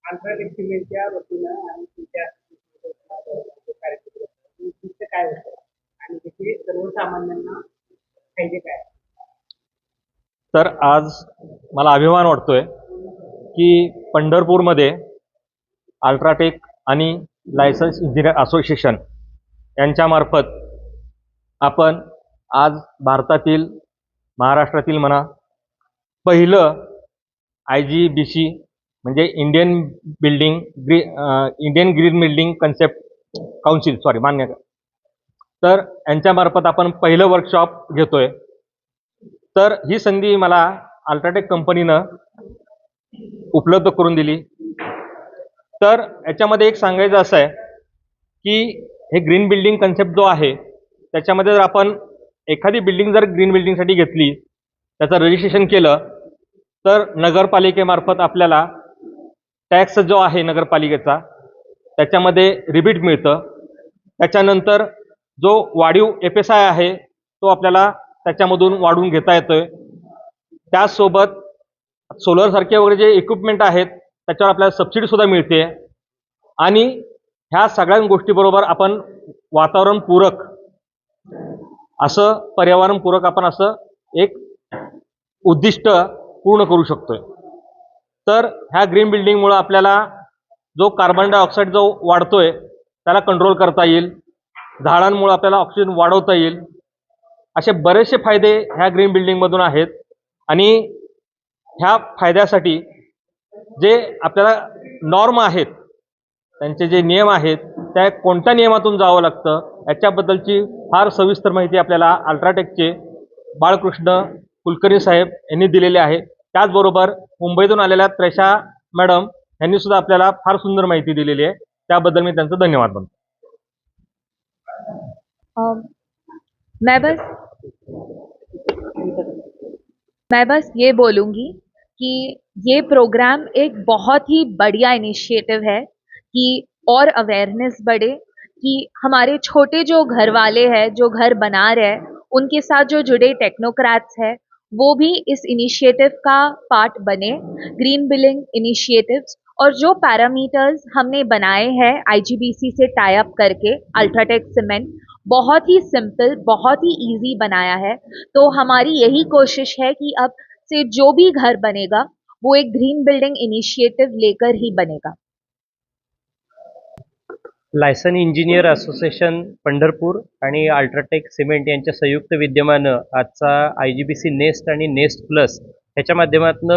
UltraTech सिमेंटच्या वतीनं आणि तुमच्या कार्यक्रम उद्दिष्ट काय होतं आणि त्याचे सर्वसामान्यांना फायदे काय? तर आज मला अभिमान वाटतोय की पंढरपूरमध्ये अल्ट्राटेक आणि लायसन्स इंजिनियर असोसिएशन यांच्यामार्फत आपण आज भारतातील महाराष्ट्रातील म्हणा पहिलं IGBC म्हणजे Indian green building concept council मान्य तर यांच्यामार्फत आपण पहिलं वर्कशॉप घेतोय. तर ही संधी मला अल्ट्राटेक कंपनीनं उपलब्ध करून दिली. तर याच्यामध्ये एक सांगायचं असं आहे की हे ग्रीन बिल्डिंग कन्सेप्ट जो आहे त्याच्यामध्ये जर आपण एखादी बिल्डिंग जर ग्रीन बिल्डिंगसाठी घेतली, त्याचं रजिस्ट्रेशन केलं, तर नगरपालिकेमार्फत आपल्याला टॅक्स जो आहे नगरपालिकेचा त्याच्यामध्ये रिबीट मिळतं. त्याच्यानंतर जो वाढीव FSI आहे तो आपल्याला त्याच्यामधून वाढवून घेता येतोय. त्याचसोबत सोलरसारखे वगैरे जे इक्विपमेंट आहेत त्याच्यावर आपल्याला सबसिडीसुद्धा मिळते. आणि ह्या सगळ्या गोष्टीबरोबर आपण वातावरणपूरक असं पर्यावरणपूरक आपण असं एक उद्दिष्ट पूर्ण करू शकतोय. तर ह्या ग्रीन बिल्डिंगमुळं आपल्याला जो कार्बन डायऑक्साईड जो वाढतोय त्याला कंट्रोल करता येईल, झाडांमुळे आपल्याला ऑक्सिजन वाढवता येईल, असे बरेचसे फायदे ह्या ग्रीन बिल्डिंगमधून आहेत. आणि ह्या फायद्यासाठी जे आपल्याला नॉर्म आहेत, त्यांचे जे नियम आहेत त्या कोणत्या नियमातून जावं लागतं याच्याबद्दलची फार सविस्तर माहिती आपल्याला अल्ट्राटेकचे बाळकृष्ण कुलकर्णी साहेब यांनी दिलेले आहे. त्याचबरोबर मुंबईतून आलेल्या त्रेषा मॅडम यांनी सुद्धा आपल्याला फार सुंदर माहिती दिलेली आहे. त्याबद्दल मी त्यांचं धन्यवाद मानतो. मैं बस ये बोलूँगी कि ये प्रोग्राम एक बहुत ही बढ़िया इनिशिएटिव है कि और अवेयरनेस बढ़े, कि हमारे छोटे जो घर वाले हैं जो घर बना रहे हैं उनके साथ जो जुड़े टेक्नोक्रेट्स हैं वो भी इस इनिशिएटिव का पार्ट बने. ग्रीन बिलिंग इनिशिएटिव्स और जो पैरामीटर्स हमने बनाए हैं IGBC से टाई अप करके अल्ट्राटेक सीमेंट बहुत ही सिंपल, बहुत ही इजी बनाया है. तो हमारी यही कोशिश है कि अब से जो भी घर बनेगा वो एक ग्रीन बिल्डिंग इनिशिएटिव लेकर ही बनेगा. लायसन इंजिनियर असोसिएशन पंढरपूर आणि अल्ट्राटेक सिमेंट यांच्या संयुक्त विद्यमानं आजचा IGBC नेस्ट आणि नेस्ट प्लस ह्याच्या माध्यमातून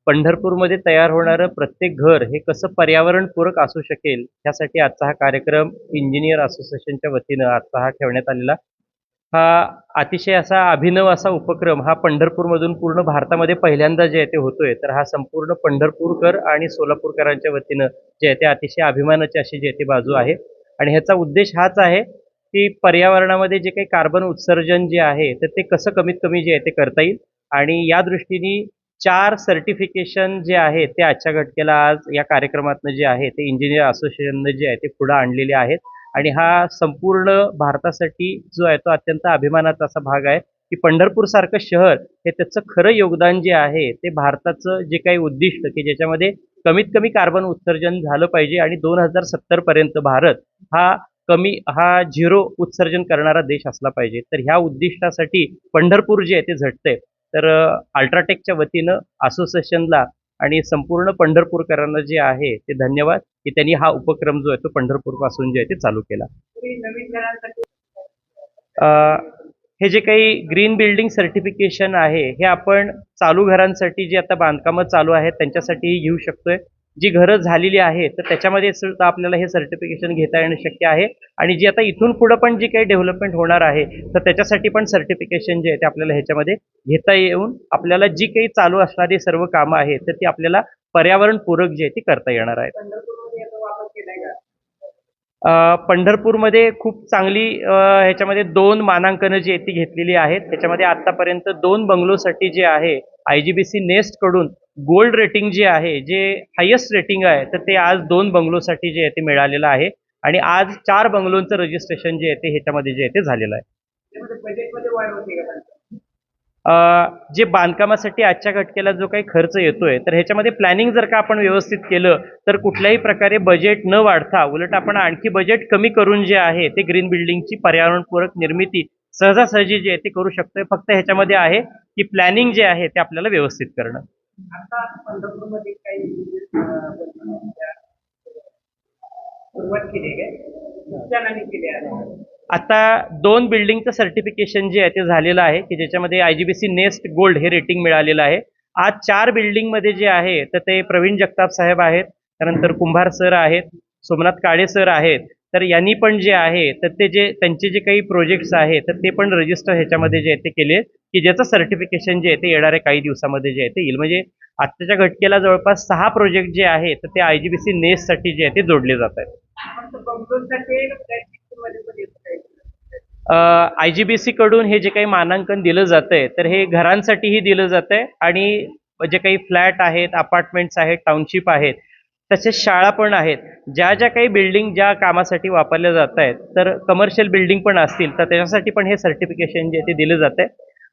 पंढरपूरमध्ये तयार होणारं प्रत्येक घर हे कसं पर्यावरणपूरक असू शकेल ह्यासाठी आजचा हा कार्यक्रम इंजिनियर असोसिएशनच्या वतीनं आजचा हा ठेवण्यात आलेला. हा अतिशय असा अभिनव असा उपक्रम हा पंढरपूरमधून पूर्ण भारतामध्ये पहिल्यांदा जे आहे ते होतोय. तर हा संपूर्ण पंढरपूरकर आणि सोलापूरकरांच्या वतीनं जे आहे ते अतिशय अभिमानाची अशी जे ते बाजू आहे. आणि ह्याचा उद्देश हाच आहे की पर्यावरणामध्ये जे काही कार्बन उत्सर्जन जे आहे तर ते कसं कमीत कमी जे आहे ते करता येईल. आणि या दृष्टीने 4 सर्टिफिकेशन जे आहे ते आजच्या घटकेला आज या कार्यक्रमातनं जे आहे ते इंजिनियर असोसिएशननं जे आहे ते पुढे आणलेले आहेत. आणि हा संपूर्ण भारतासाठी जो आहे तो अत्यंत अभिमानाचा असा भाग आहे की पंढरपूरसारखं शहर हे त्याचं खरं योगदान जे आहे ते भारताचं जे काही उद्दिष्ट की ज्याच्यामध्ये कमीत कमी कार्बन उत्सर्जन झालं पाहिजे आणि 2070 पर्यंत भारत हा झिरो उत्सर्जन करणारा देश असला पाहिजे. तर ह्या उद्दिष्टासाठी पंढरपूर जे आहे ते झटतंय. तर अल्ट्राटेकच्या वतीनं असोसिएशनला आणि संपूर्ण पंढरपूरकरांना जे आहे ते धन्यवाद की त्यांनी हा उपक्रम जो आहे तो पंढरपूरपासून जे आहे ते चालू केला. हे जे काही ग्रीन बिल्डिंग सर्टिफिकेशन आहे हे आपण चालू घरांसाठी जे आता बांधकामं चालू आहेत त्यांच्यासाठीही घेऊ शकतोय. जी घरं झालेली आहेत तर त्याच्यामध्ये सुद्धा आपल्याला हे सर्टिफिकेशन घेता येणं शक्य आहे. आणि जी आता इथून पुढं पण जी काही डेव्हलपमेंट होणार आहे तर त्याच्यासाठी पण सर्टिफिकेशन जे आहे ते आपल्याला ह्याच्यामध्ये घेता येऊन आपल्याला जी काही चालू असणारी सर्व कामं आहेत तर ती आपल्याला पर्यावरणपूरक जी आहे ती करता येणार आहेत. पंढरपूरमध्ये खूप चांगली ह्याच्यामध्ये 2 मानांकनं जी आहेत ती घेतलेली आहेत. त्याच्यामध्ये आतापर्यंत 2 बंगलोसाठी जे आहे IGBC नेस्ट कडून गोल्ड रेटिंग जे आहे जे हायेस्ट रेटिंग आहे तर ते आज 2 बंगलोसाठी जे आहे ते मिळालेलं आहे. आणि आज 4 बंगलोंचं रजिस्ट्रेशन जे आहे ते ह्याच्यामध्ये जे आहे ते झालेलं आहे. जे बांधकामासाठी आजच्या घटकेला जो काही खर्च येतोय तर ह्याच्यामध्ये प्लॅनिंग जर का आपण व्यवस्थित केलं तर कुठल्याही प्रकारे बजेट न वाढता उलट आपण आणखी बजेट कमी करून जे आहे ते ग्रीन बिल्डिंगची पर्यावरणपूरक निर्मिती सहजासहजी जे आहे ते करू शकतोय. फक्त ह्याच्यामध्ये आहे की प्लॅनिंग जे आहे ते आपल्याला व्यवस्थित करणं. आता पंढरपूरमध्ये काही सुरुवात केली आहे काय केली आहे. आता 2 बिल्डिंगचं सर्टिफिकेशन जे आहे ते झालेलं आहे की ज्याच्यामध्ये IGBC नेस्ट गोल्ड हे रेटिंग मिळालेलं आहे. आज 4 बिल्डिंगमध्ये जे आहे तर ते प्रवीण जगताप साहेब आहेत, त्यानंतर कुंभार सर आहेत, सोमनाथ काळे सर आहेत. तर यांनी पण जे आहे तर ते जे त्यांचे जे काही प्रोजेक्ट्स आहेत तर ते पण रजिस्टर ह्याच्यामध्ये जे आहे ते केले की ज्याचं सर्टिफिकेशन जे आहे ते येणाऱ्या काही दिवसामध्ये जे आहे ते येईल. म्हणजे आत्ताच्या घटकेला जवळपास 6 प्रोजेक्ट जे आहे तर ते IGBC नेस्टसाठी जे आहे ते जोडले जात आहेत. IGBC कडून हे जे काही मानांकन दिलं जातंय तर हे घरांसाठीही दिलं जातंय आणि जे काही फ्लॅट आहेत, अपार्टमेंट्स आहेत, टाउनशिप आहेत, तसेच शाळा पण आहेत. ज्या ज्या काही बिल्डिंग ज्या कामासाठी वापरल्या जात आहेत तर कमर्शियल बिल्डिंग पण असतील तर त्याच्यासाठी पण हे सर्टिफिकेशन जे ते दिलं जातंय.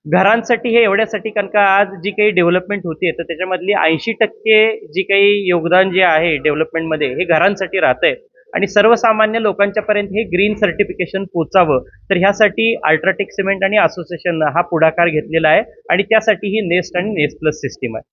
घरांसाठी हे एवढ्यासाठी कारण का आज जी काही डेव्हलपमेंट होते तर त्याच्यामधली 80% जी काही योगदान जे आहे डेव्हलपमेंटमध्ये हे घरांसाठी राहतंय आणि सर्वसामान्य लोकांच्यापर्यंत हे ग्रीन सर्टिफिकेशन पोचावं तर ह्यासाठी अल्ट्राटेक सिमेंट आणि असोसिएशननं हा पुढाकार घेतलेला आहे आणि त्यासाठी ही नेस्ट आणि नेस्ट प्लस सिस्टीम आहे.